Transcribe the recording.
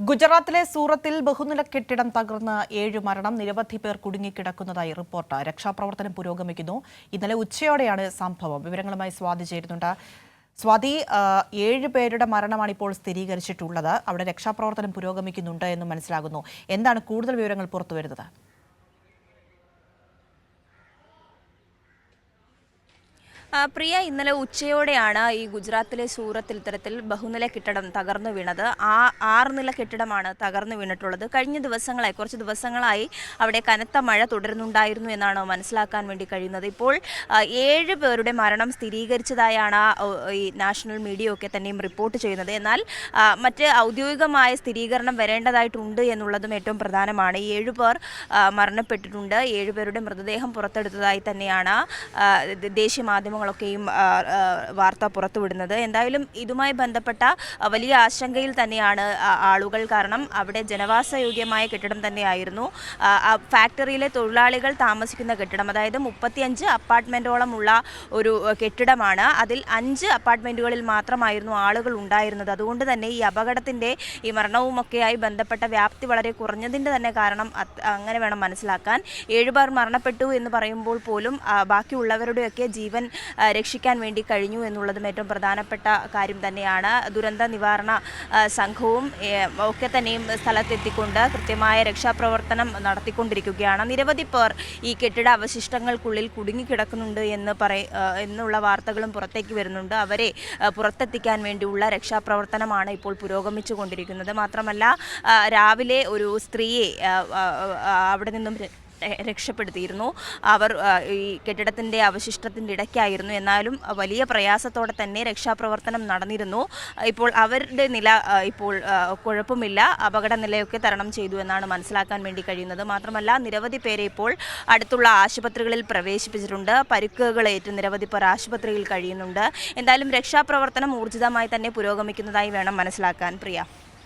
ഗുജറാത്തിലെ സൂറത്തിൽ ബഹുനില കെട്ടിടം തകർന്ന് 7 മരണം, നിരവധി പേർ കുടുങ്ങിക്കിടക്കുന്നതായി റിപ്പോർട്ട്. രക്ഷാപ്രവർത്തനം പുരോഗമിക്കുന്നു. ഇന്നലെ ഉച്ചയോടെയാണ് സംഭവം. വിവരങ്ങളുമായി സ്വാതി ചേരുന്നുണ്ട്. സ്വാതി, 7 പേരുടെ മരണമാണ് ഇപ്പോൾ സ്ഥിരീകരിച്ചിട്ടുള്ളത്. അവിടെ രക്ഷാപ്രവർത്തനം പുരോഗമിക്കുന്നുണ്ട് എന്ന് മനസ്സിലാകുന്നു. എന്താണ് കൂടുതൽ വിവരങ്ങൾ പുറത്തുവരുന്നത്? പ്രിയ, ഇന്നലെ ഉച്ചയോടെയാണ് ഈ ഗുജറാത്തിലെ സൂറത്തിൽ ഇത്തരത്തിൽ ബഹുനില കെട്ടിടം തകർന്നു വീണത്. 6 നില കെട്ടിടമാണ് തകർന്നു വീണിട്ടുള്ളത്. കഴിഞ്ഞ കുറച്ച് ദിവസങ്ങളായി അവിടെ കനത്ത മഴ തുടരുന്നുണ്ടായിരുന്നു എന്നാണ് മനസ്സിലാക്കാൻ വേണ്ടി കഴിയുന്നത്. ഇപ്പോൾ 7 പേരുടെ മരണം സ്ഥിരീകരിച്ചതായാണ് ഈ നാഷണൽ മീഡിയ ഒക്കെ തന്നെയും റിപ്പോർട്ട് ചെയ്യുന്നത്. എന്നാൽ മറ്റ് ഔദ്യോഗികമായ സ്ഥിരീകരണം വരേണ്ടതായിട്ടുണ്ട് എന്നുള്ളതും ഏറ്റവും പ്രധാനമാണ്. 7 പേർ മരണപ്പെട്ടിട്ടുണ്ട്. 7 പേരുടെ മൃതദേഹം പുറത്തെടുത്തതായി തന്നെയാണ് ദേശീയ മാധ്യമങ്ങളൊക്കെയും വാർത്ത പുറത്തുവിടുന്നത്. എന്തായാലും ഇതുമായി ബന്ധപ്പെട്ട വലിയ ആശങ്കയിൽ തന്നെയാണ് ആളുകൾ. കാരണം അവിടെ ജനവാസയോഗ്യമായ കെട്ടിടം തന്നെയായിരുന്നു. ഫാക്ടറിയിലെ തൊഴിലാളികൾ താമസിക്കുന്ന കെട്ടിടം, അതായത് 35 അപ്പാർട്ട്മെൻറ്റോളമുള്ള ഒരു കെട്ടിടമാണ്. അതിൽ 5 അപ്പാർട്ട്മെൻറ്റുകളിൽ മാത്രമായിരുന്നു ആളുകൾ ഉണ്ടായിരുന്നത്. അതുകൊണ്ട് തന്നെ ഈ അപകടത്തിൻ്റെ ഈ മരണവുമൊക്കെയായി ബന്ധപ്പെട്ട വ്യാപ്തി വളരെ കുറഞ്ഞതിൻ്റെ തന്നെ കാരണം അങ്ങനെ വേണം മനസ്സിലാക്കാൻ. 7 പേർ മരണപ്പെട്ടു എന്ന് പറയുമ്പോൾ പോലും ബാക്കിയുള്ളവരുടെയൊക്കെ ജീവൻ രക്ഷിക്കാൻ വേണ്ടി കഴിഞ്ഞു എന്നുള്ളതും ഏറ്റവും പ്രധാനപ്പെട്ട കാര്യം തന്നെയാണ്. ദുരന്ത നിവാരണ സംഘവും ഒക്കെ തന്നെയും സ്ഥലത്തെത്തിക്കൊണ്ട് കൃത്യമായ രക്ഷാപ്രവർത്തനം നടത്തിക്കൊണ്ടിരിക്കുകയാണ്. നിരവധി പേർ ഈ കെട്ടിട അവശിഷ്ടങ്ങൾക്കുള്ളിൽ കുടുങ്ങിക്കിടക്കുന്നുണ്ട് എന്നുള്ള വാർത്തകളും പുറത്തേക്ക് വരുന്നുണ്ട്. അവരെ പുറത്തെത്തിക്കാൻ വേണ്ടിയുള്ള രക്ഷാപ്രവർത്തനമാണ് ഇപ്പോൾ പുരോഗമിച്ചു കൊണ്ടിരിക്കുന്നത്. മാത്രമല്ല, രാവിലെ ഒരു സ്ത്രീയെ അവിടെ നിന്നും രക്ഷപ്പെടുത്തിയിരുന്നു. അവർ ഈ കെട്ടിടത്തിൻ്റെ അവശിഷ്ടത്തിൻ്റെ ഇടയ്ക്കായിരുന്നു. എന്നാലും വലിയ പ്രയാസത്തോടെ തന്നെ രക്ഷാപ്രവർത്തനം നടന്നിരുന്നു. ഇപ്പോൾ അവരുടെ നില ഇപ്പോൾ കുഴപ്പമില്ല, അപകട നിലയൊക്കെ തരണം ചെയ്തു എന്നാണ് മനസ്സിലാക്കാൻ വേണ്ടി കഴിയുന്നത്. മാത്രമല്ല, നിരവധി പേരെ ഇപ്പോൾ അടുത്തുള്ള ആശുപത്രികളിൽ പ്രവേശിപ്പിച്ചിട്ടുണ്ട്. പരിക്കുകളേറ്റ് നിരവധി പേർ ആശുപത്രിയിൽ കഴിയുന്നുണ്ട്. എന്തായാലും രക്ഷാപ്രവർത്തനം ഊർജിതമായി തന്നെ പുരോഗമിക്കുന്നതായി വേണം മനസ്സിലാക്കാൻ. പ്രിയ.